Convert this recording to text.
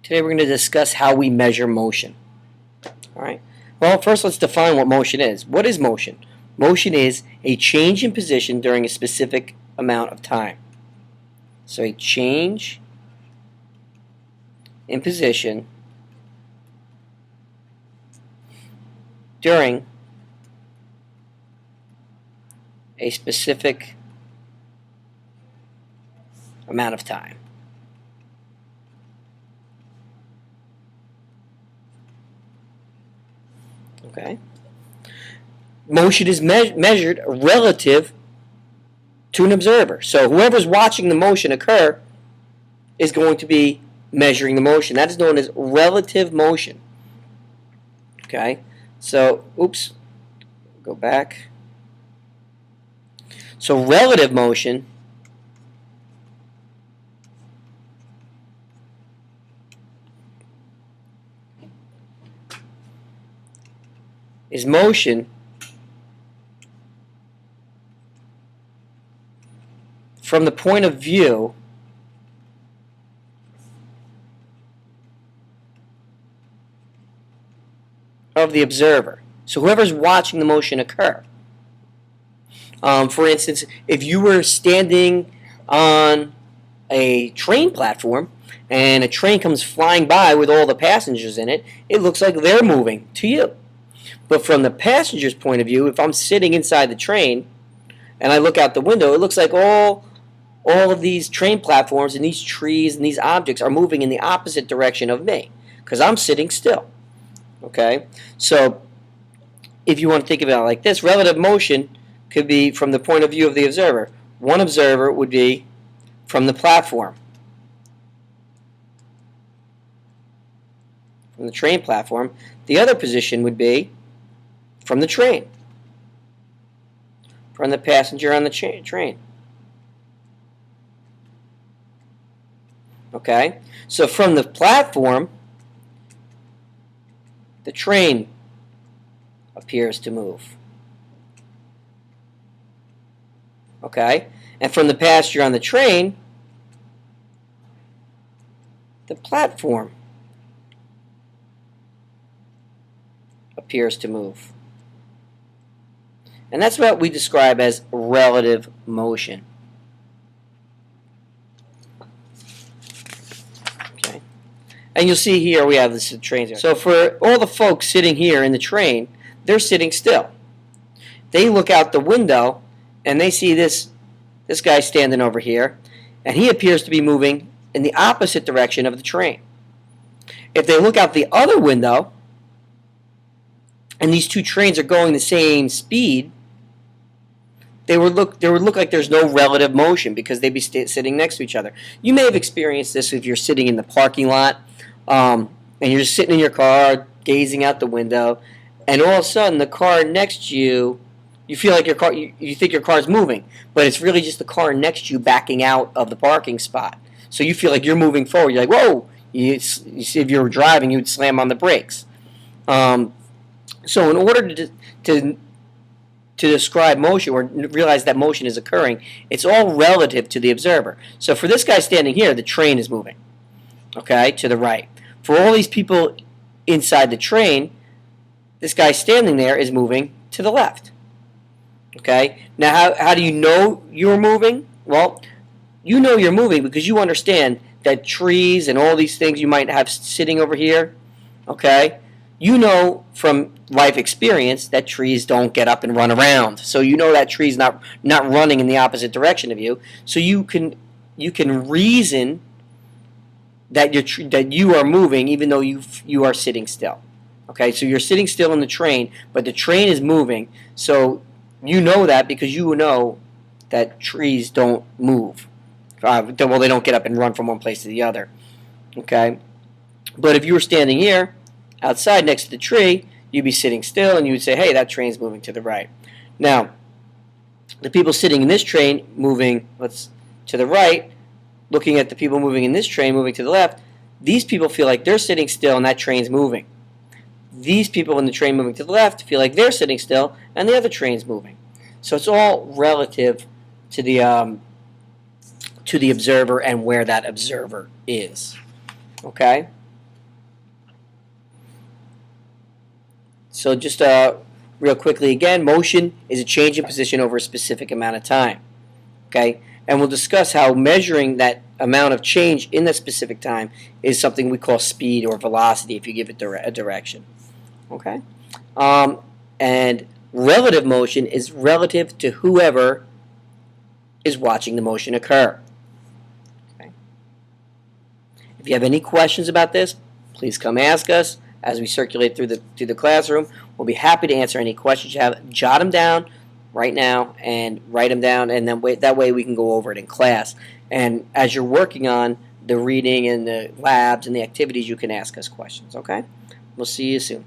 Today we're going to discuss how we measure motion. All right. Well, first let's define what motion is. What is motion? Motion is a change in position during a specific amount of time. So a change in position during a specific amount of time. Okay. Motion is measured relative to an observer. So whoever's watching the motion occur is going to be measuring the motion. That is known as relative motion. Okay. So, oops. Go back. So relative motion is motion from the point of view of the observer. So whoever's watching the motion occur. For instance, if you were standing on a train platform and a train comes flying by with all the passengers in it, it looks like they're moving to you. But from the passenger's point of view, if I'm sitting inside the train and I look out the window, it looks like all of these train platforms and these trees and these objects are moving in the opposite direction of me because I'm sitting still. Okay? So if you want to think about it like this, relative motion could be from the point of view of the observer. One observer would be from the platform, from the train platform. The other position would be from the train, from the passenger on the train. Okay? So from the platform, the train appears to move. Okay? And from the passenger on the train, the platform appears to move. And that's what we describe as relative motion. Okay. And you'll see here we have this train. So for all the folks sitting here in the train, they're sitting still. They look out the window and they see this guy standing over here, and he appears to be moving in the opposite direction of the train. If they look out the other window and these two trains are going the same speed, they would look like there's no relative motion because they'd be sitting next to each other. You may have experienced this if you're sitting in the parking lot and you're just sitting in your car gazing out the window, and all of a sudden the car next to you, you feel like you think your car's moving, but it's really just the car next to you backing out of the parking spot. So you feel like you're moving forward. You're like, whoa! You see, if you were driving, you would slam on the brakes. So in order to describe motion or realize that motion is occurring, it's all relative to the observer. So for this guy standing here, the train is moving, okay, to the right. For all these people inside the train, this guy standing there is moving to the left. Okay? Now, how do you know you're moving? Well, you know you're moving because you understand that trees and all these things you might have sitting over here, okay? You know from life experience that trees don't get up and run around. So you know that tree's not running in the opposite direction of you. So you can reason that you are moving even though you are sitting still. Okay? So you're sitting still in the train, but the train is moving. So you know that because you know that trees don't move. Well, they don't get up and run from one place to the other. Okay? But if you were standing here, outside next to the tree, you'd be sitting still and you would say, hey, that train's moving to the right. Now, the people sitting in this train moving to the right, looking at the people moving in this train moving to the left, these people feel like they're sitting still and that train's moving. These people in the train moving to the left feel like they're sitting still and the other train's moving. So it's all relative to the observer and where that observer is. Okay? So just real quickly again, motion is a change in position over a specific amount of time. Okay? And we'll discuss how measuring that amount of change in that specific time is something we call speed or velocity if you give it a direction. Okay? And relative motion is relative to whoever is watching the motion occur. Okay? If you have any questions about this, please come ask us as we circulate through the classroom. We'll be happy to answer any questions you have. Jot them down right now and write them down, and then that way we can go over it in class. And as you're working on the reading and the labs and the activities, you can ask us questions, okay? We'll see you soon.